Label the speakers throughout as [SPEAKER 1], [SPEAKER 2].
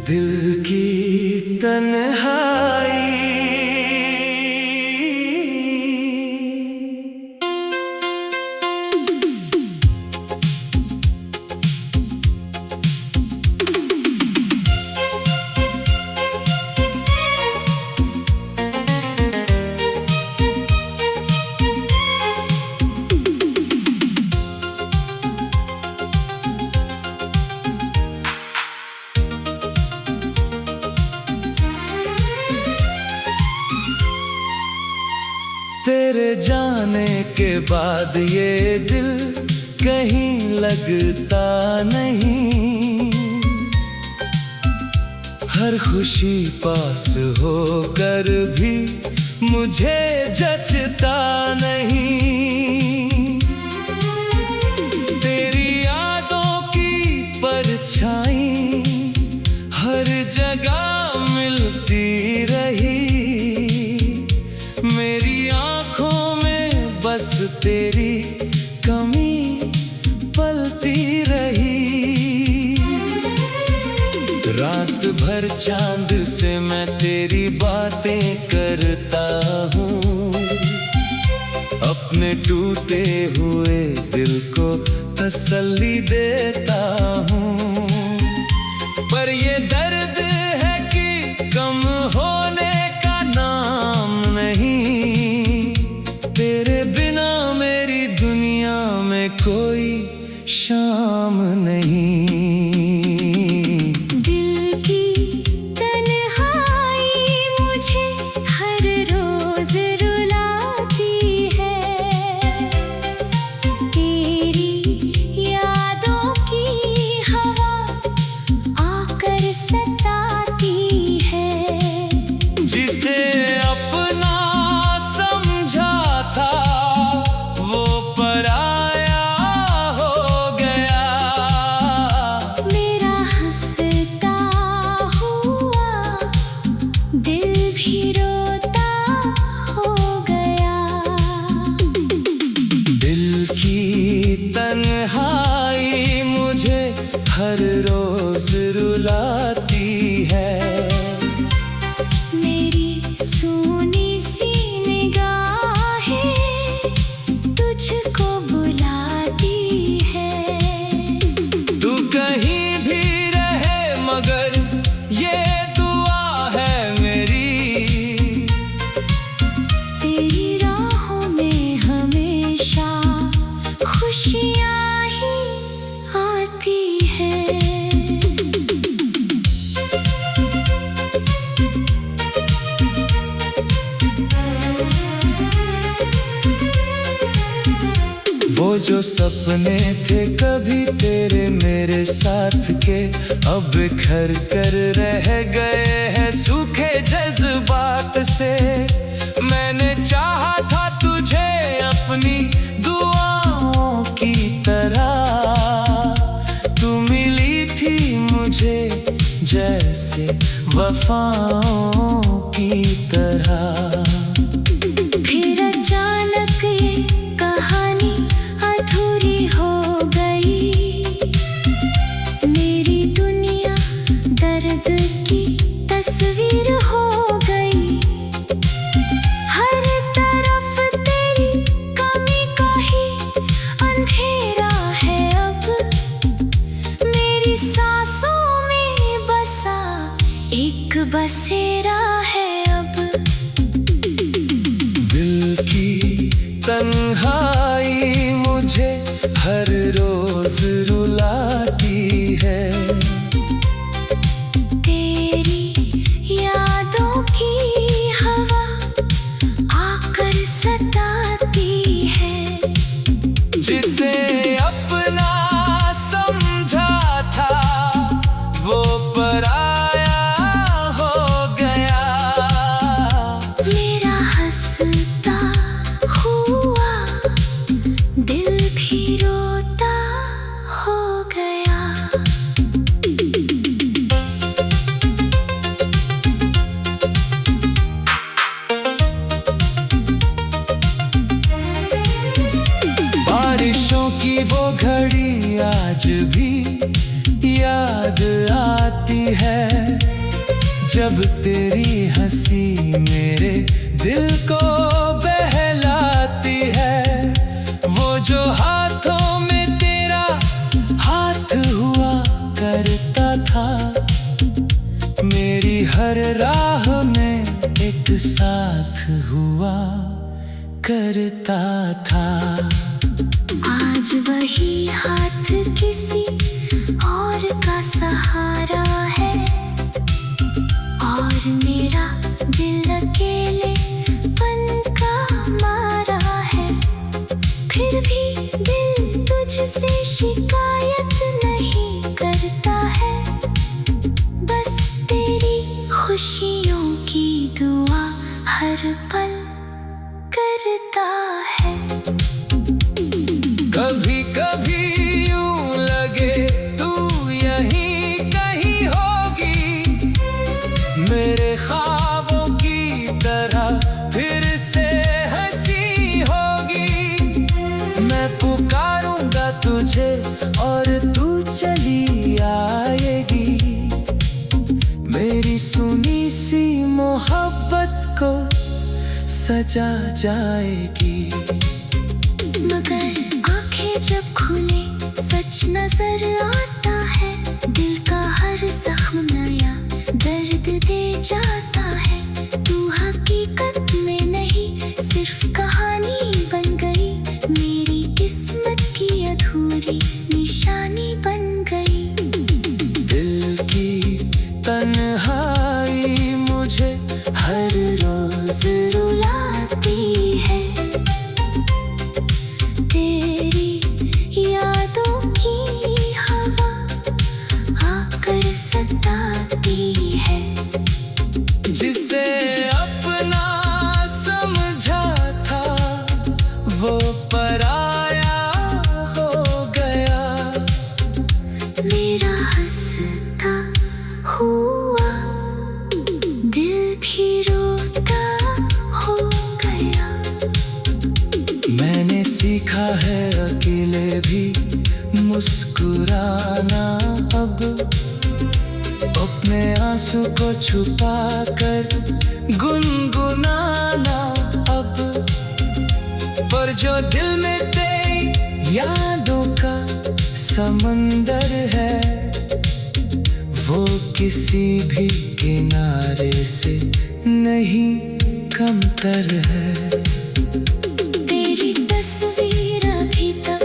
[SPEAKER 1] दिल की तन्हाई। तेरे जाने के बाद ये दिल कहीं लगता नहीं। हर खुशी पास होकर भी मुझे जचता नहीं। तेरी यादों की परछाई हर जगह मिलती रही। मेरी बस तेरी कमी पलती रही। रात भर चांद से मैं तेरी बातें करता हूँ। अपने टूटे हुए दिल को तसल्ली देता हूँ। पर ये दर्द है कि कम होने का नाम नहीं। तेरे बिना मेरी दुनिया में कोई शाम नहीं।
[SPEAKER 2] दिल की तन्हाई मुझे हर रोज रुलाती है। तेरी यादों की हवा आकर सताती है।
[SPEAKER 1] जिसे अपना समझा था वो पराया हो गया।
[SPEAKER 2] मेरा हंसता हुआ दिल भी रोता हो गया।
[SPEAKER 1] दिल की तन्हाई मुझे हर रोज रुलाती है।
[SPEAKER 2] मेरी सूनी सी निगाहें तुझको बुलाती है।
[SPEAKER 1] तू कहीं भी रहे मगर ये दुआ है मेरी।
[SPEAKER 2] तेरी राहों में हमेशा खुशियाँ ही आती है।
[SPEAKER 1] वो जो सपने थे कभी तेरे मेरे साथ के अब बिखर कर रह गए हैं सूखे जज्बात से। मैंने चाहा था तुझे अपनी दुआओं की तरह। तू मिली थी मुझे जैसे वफाओं की तरह।
[SPEAKER 2] फिर अचानक ये कहानी अधूरी हो गई। मेरी दुनिया दर्द की तस्वीर हो गई। हर तरफ तेरी कमी का ही अंधेरा है अब। मेरी सांसों में बसा एक बसेरा है अब।
[SPEAKER 1] दिल की तन्हाई मुझे हर रोज रुलाती है।
[SPEAKER 2] तेरी यादों की हवा आकर सताती है।
[SPEAKER 1] जिसे अपना समझा था वो पराया हो गया।
[SPEAKER 2] मेरा हंसता हुआ दिल भी रोता हो गया।
[SPEAKER 1] बारिशों की वो घड़ी आज भी याद आती है जब तेरी हंसी मेरे दिल को बहलाती है। वो जो हाथों में तेरा हाथ हुआ करता था, मेरी हर राह में एक साथ हुआ करता था।
[SPEAKER 2] आज वही हाथ किसी और का सहारा है, और मेरा दिल अकेलेपन का मारा है। फिर भी दिल तुझसे शिकायत नहीं करता है, बस तेरी खुशियों की दुआ हर पल करता है।
[SPEAKER 1] कभी कभी यूं लगे तू यहीं कहीं होगी, मेरे ख्वाबों की तरह फिर से हंसी होगी। मैं पुकारूंगा तुझे और तू चली आएगी, मेरी सुनी सी मोहब्बत को सजा जाएगी।
[SPEAKER 2] मगर आंखें जब खुले सच नजर आता है, दिल का हर जख्म नया दर्द दे जाता है। तू हकीकत में नहीं सिर्फ कहानी बन गई, मेरी किस्मत की अधूरी निशानी बन गई।
[SPEAKER 1] दिल की तन्हाई मुझे हर रोज
[SPEAKER 2] रुलाती है, तेरी यादों की हवा आकर सताती है।
[SPEAKER 1] जिसे अपना समझा था वो पराया हो गया।
[SPEAKER 2] मेरा हंसता हुआ दिल भी रोता हो गया।
[SPEAKER 1] मैंने सीखा है अकेले भी मुस्कुराना अब, अपने आंसू को छुपा कर गुनगुनाना अब। पर जो दिल में तेरी यादों का समंदर है, वो किसी भी किनारे से नहीं कमतर है।
[SPEAKER 2] तेरी तस्वीर अभी तक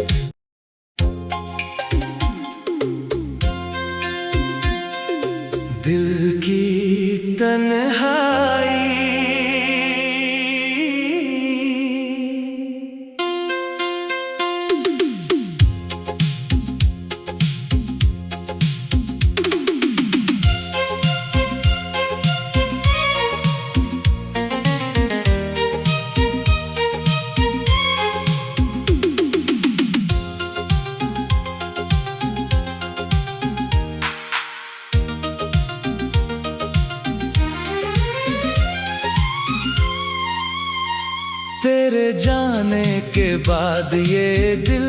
[SPEAKER 1] दिल की तन्हाई तेरे जाने के बाद ये दिल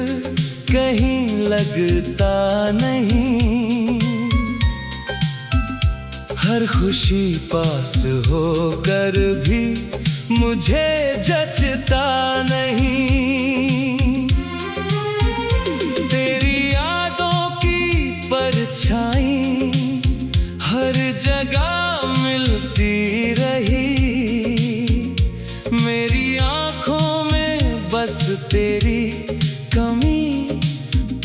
[SPEAKER 1] कहीं लगता नहीं, हर खुशी पास होकर भी मुझे जचता नहीं। तेरी यादों की परछाई हर जगह मिलती रही, मेरी आंखों में बस तेरी कमी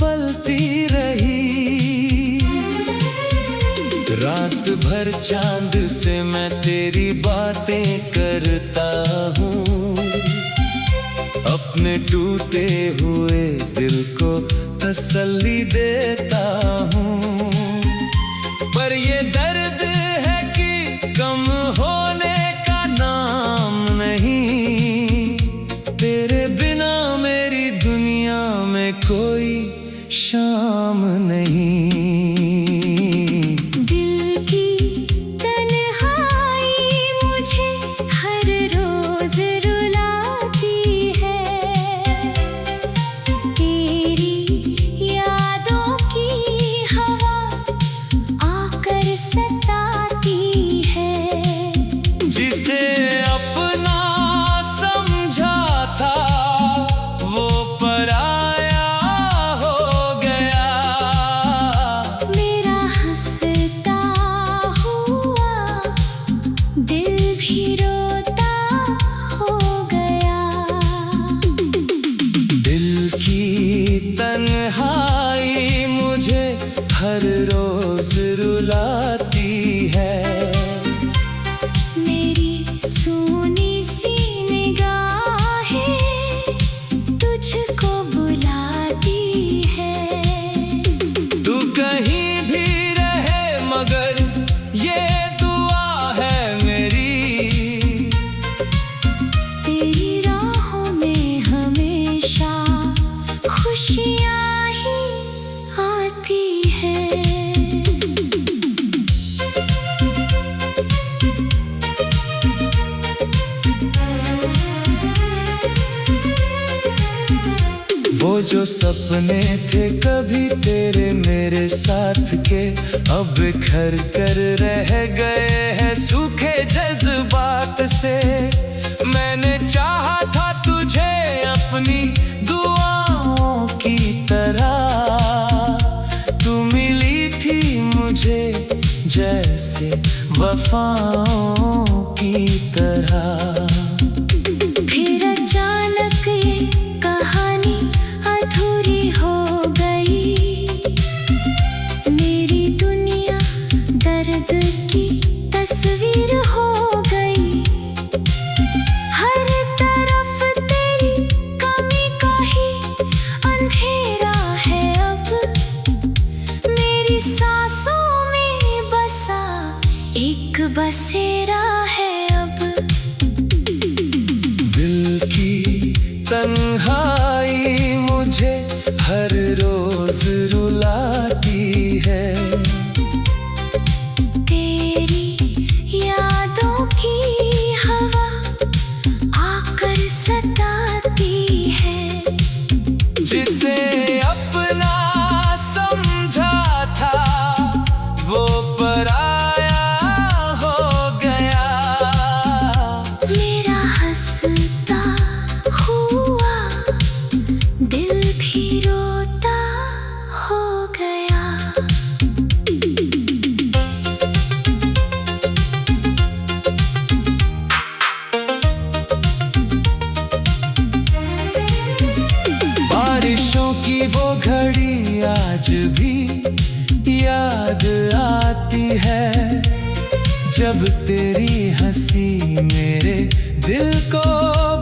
[SPEAKER 1] पलती रही। रात भर चांद से मैं तेरी बातें करता हूँ, अपने टूटे हुए दिल को तसल्ली देता हूँ। पर ये दर्द है कि कम होने का नाम नहीं, तेरे बिना मेरी दुनिया में कोई शाम नहीं।
[SPEAKER 2] दिल की तन्हाई मुझे हर रोज रुलाती है, तेरी यादों की हवा
[SPEAKER 1] जो सपने थे कभी तेरे मेरे साथ के, अब बिखर कर रह गए हैं सूखे जज्बात से। मैंने चाहा था तुझे अपनी दुआओं की तरह, तू मिली थी मुझे जैसे वफाओं की तरह।
[SPEAKER 2] फिर अचानक ये कहानी अधूरी हो गई, मेरी दुनिया दर्द की तस्वीर हो गई। हर तरफ तेरी कमी का ही अंधेरा है अब, मेरी सांसों में बसा एक बसेरा है अब।
[SPEAKER 1] दिल की तन्हाई मुझे हर रोज रुलाती है,
[SPEAKER 2] तेरी यादों की हवा आकर सताती है।
[SPEAKER 1] जिसे अपना समझा था वो पराया हो गया।
[SPEAKER 2] मेरा हंसता हुआ दिल भी रोता हो गया।
[SPEAKER 1] बारिशों की वो घड़ी आज भी याद आती है, जब तेरी हंसी मेरे दिल को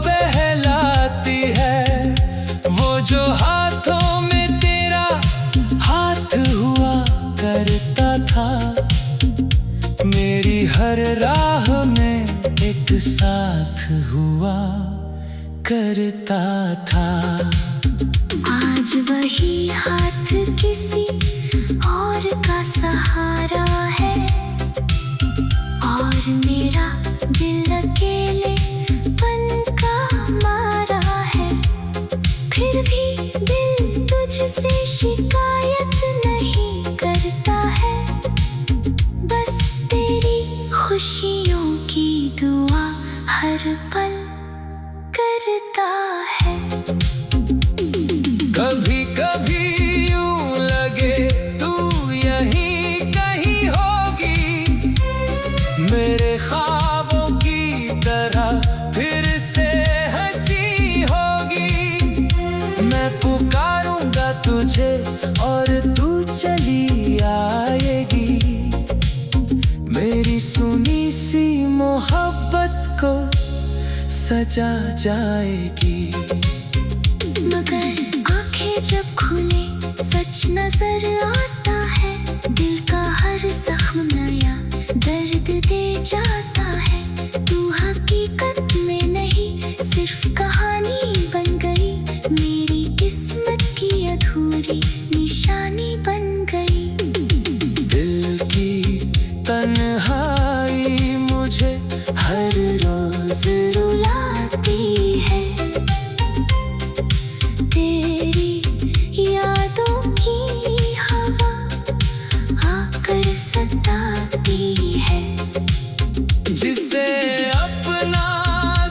[SPEAKER 1] बहलाती है। वो जो हाथों में तेरा हाथ हुआ करता था, मेरी हर राह में एक साथ हुआ करता था।
[SPEAKER 2] आज वही हाथ किसी और का सहारा है, और मेरा दिल अकेलेपन का मारा है। फिर भी दिल तुझसे शिकायत नहीं करता है, बस तेरी खुशियों की दुआ हर पल करता है।
[SPEAKER 1] कभी कभी यूं लगे तू यहीं कहीं होगी, मेरे ख्वाबों की तरह फिर से हंसी होगी। मैं पुकारूंगा तुझे और तू चली आएगी, मेरी सुनी सी मोहब्बत को सजा जाएगी।
[SPEAKER 2] मगर आंखें जब खुले सच नजर आता है, दिल का हर जख्म नया दर्द दे जाता है। तू हकीकत में नहीं सिर्फ कहानी बन गई, मेरी किस्मत की अधूरी निशानी बन गई।
[SPEAKER 1] दिल की तन्हाई मुझे हर रोज
[SPEAKER 2] रुलाती है, तेरी यादों की हवा आकर सताती है।
[SPEAKER 1] जिसे अपना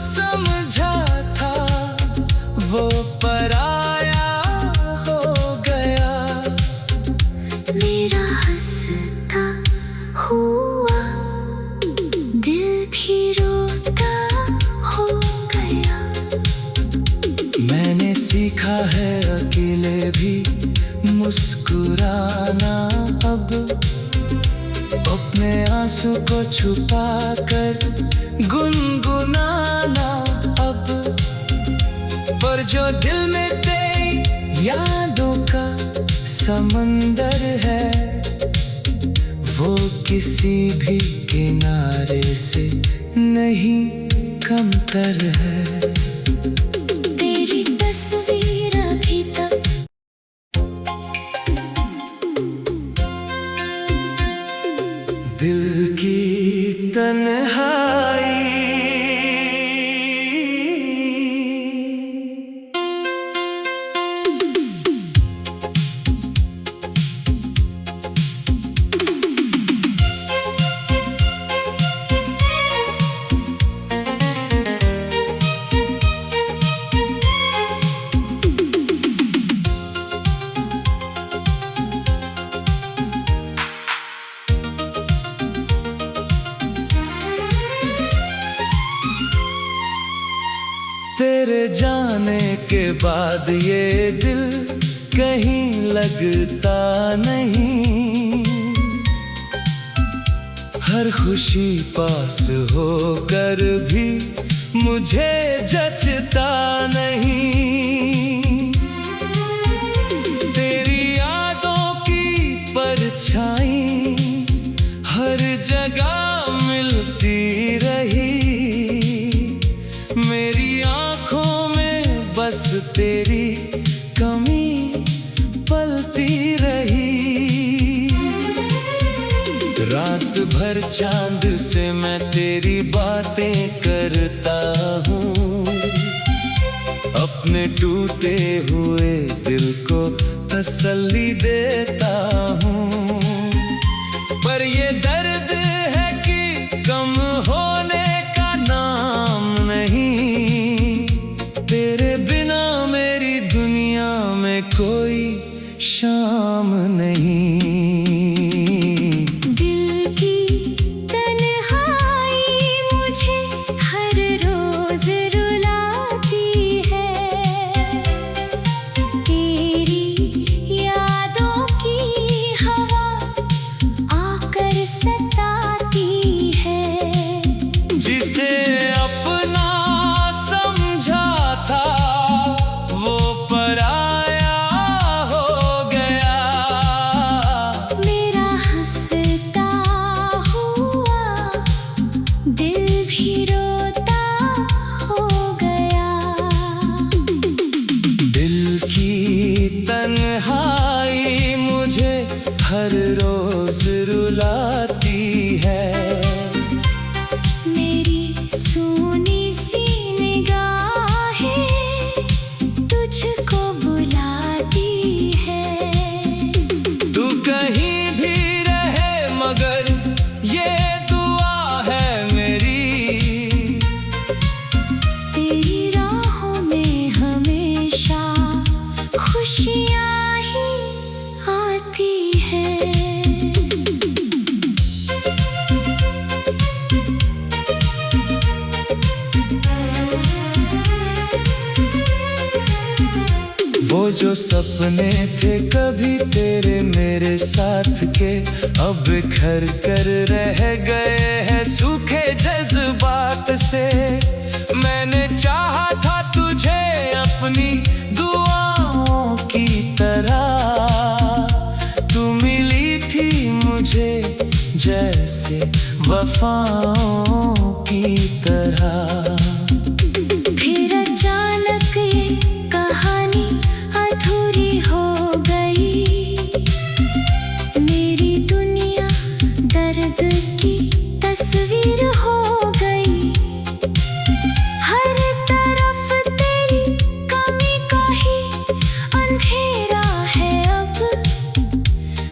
[SPEAKER 1] समझा था वो पराया हो गया।
[SPEAKER 2] मेरा हंसता हुआ दिल भी रोता हो गया।
[SPEAKER 1] मैंने सीखा है अकेले भी मुस्कुराना अब, अपने आंसू को छुपा कर गुनगुनाना अब। पर जो दिल में तेरी यादों का समंदर है, वो किसी भी किनारे से नहीं कमतर है।
[SPEAKER 2] तेरी तस्वीर अभी तक
[SPEAKER 1] दिल की तन्हाई तेरे जाने के बाद ये दिल कहीं लगता नहीं। हर खुशी पास होकर भी मुझे जचता नहीं। तेरी यादों की परछाई हर जगह मिलती रही। मेरी आंखों में बस तेरी कमी पलती रही। रात भर चांद से मैं तेरी बातें करता हूँ। अपने टूटे हुए दिल को तसल्ली देता हूँ। पर ये दर्द है कि कम होने का नाम नहीं। तेरे बिना मेरी दुनिया में कोई शाम नहीं। तन्हाई मुझे हर रोज रुलाती है।
[SPEAKER 2] मेरी सूनी सी निगाहें तुझको बुलाती है।
[SPEAKER 1] तू कहीं भी रहे मगर ये दुआ है मेरी।
[SPEAKER 2] तेरी राहों में हमेशा खुशियाँ आती है।
[SPEAKER 1] वो जो सपने थे कभी तेरे मेरे साथ के, अब बिखर कर रह गए हैं सूखे जज्बात से। मैंने चाहा था तुझे अपनी दुआओं की तरह। तू मिली थी मुझे जैसे वफाओं की तरह।
[SPEAKER 2] फिर अचानक ये कहानी अधूरी हो गई। मेरी दुनिया दर्द की तस्वीर हो गई। हर तरफ तेरी कमी का ही अंधेरा है अब।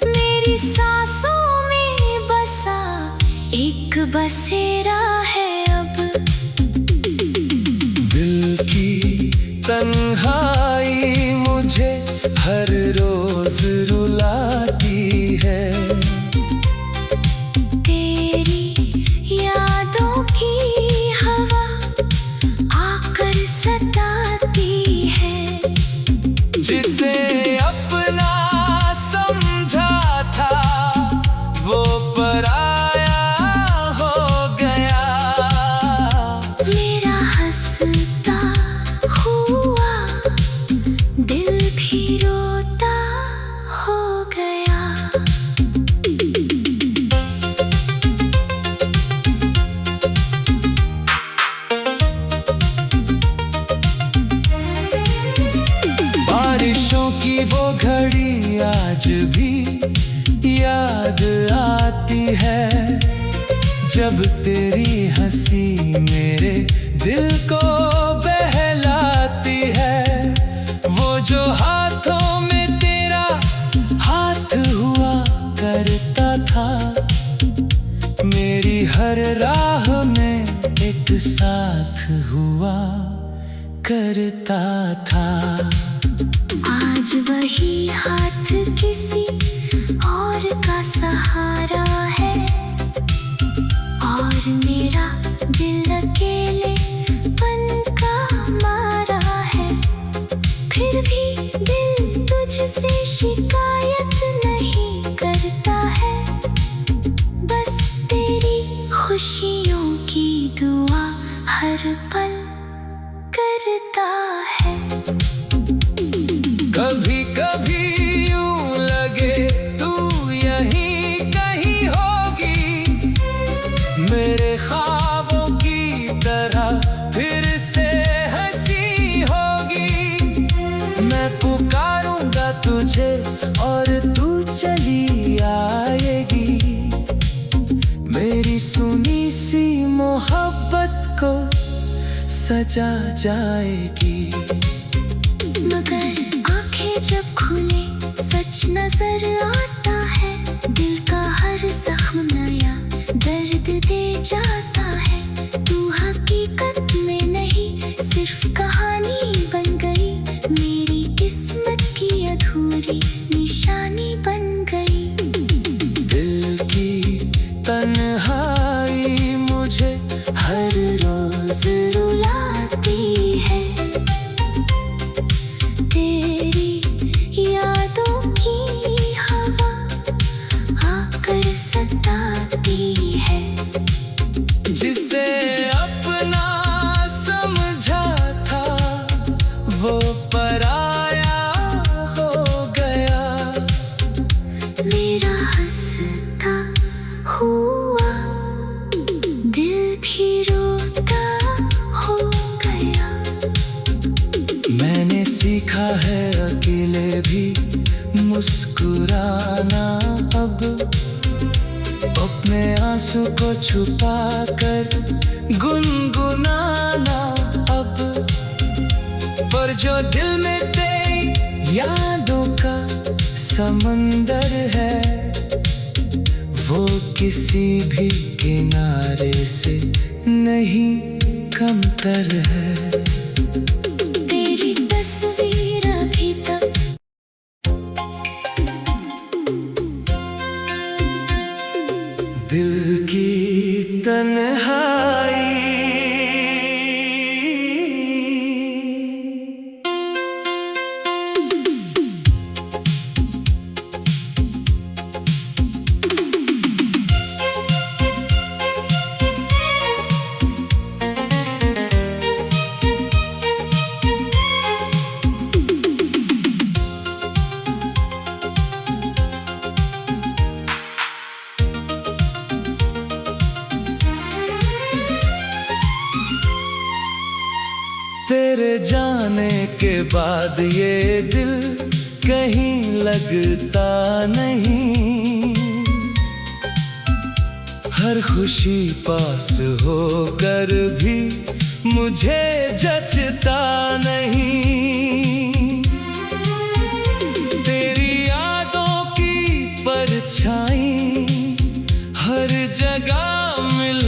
[SPEAKER 2] मेरी सांसों में बसा एक बसेरा है अब।
[SPEAKER 1] दिल की तन्हाई मुझे हर रोज रुलाती है।
[SPEAKER 2] तेरी यादों की हवा आकर सताती है।
[SPEAKER 1] जिसे अपना समझा था वो पराया हो गया।
[SPEAKER 2] मेरा हंसता हुआ दिल भी रोता हो गया।
[SPEAKER 1] बारिशों की वो घड़ी आज भी याद आती है। जब तेरी हंसी मेरे दिल को बहलाती है। वो जो हाथों में तेरा हाथ हुआ करता था। मेरी हर राह में एक साथ हुआ करता था।
[SPEAKER 2] आज वही हाथ किसी और का सहारा है। और मेरा दिल अकेलेपन का मारा शिकायत नहीं करता है, बस तेरी खुशियों की दुआ हर पल करता है।
[SPEAKER 1] कभी कभी यूं लगे तू यहीं कहीं होगी, मेरे ख्वाबों की तरह फिर से हंसी होगी। मैं पुकारूंगा तुझे और तू चली आएगी, मेरी सुनी सी मोहब्बत को सजा जाएगी।
[SPEAKER 2] मगर आंखें जब खुले सच नजर आता है, दिल का हर जख्म नया दर्द दे जाता है। तू हकीकत में नहीं सिर्फ कहानी बन गई, मेरी किस्मत की अधूरी निशानी बन गई।
[SPEAKER 1] दिल की तन्हाई मुझे हर रोज
[SPEAKER 2] रुलाती है, तेरी यादों की हवा आकर सताती है।
[SPEAKER 1] जिसे अपना समझा था वो पराया हो गया,
[SPEAKER 2] मेरा हंसता हुआ दिल भी रोता हो गया।
[SPEAKER 1] मैंने सीखा है अकेले भी मुस्कुराना अब, अपने आंसू को छुपा कर गुनगुनाना अब। पर जो दिल में तेरी यादों का समंदर है, वो किसी भी किनारे से नहीं कमतर है।
[SPEAKER 2] तेरी तस्वीर अभी तक
[SPEAKER 1] दिल की तन्हाई तेरे जाने के बाद ये दिल कहीं लगता नहीं, हर खुशी पास होकर भी मुझे जचता नहीं। तेरी यादों की परछाई हर जगह मिल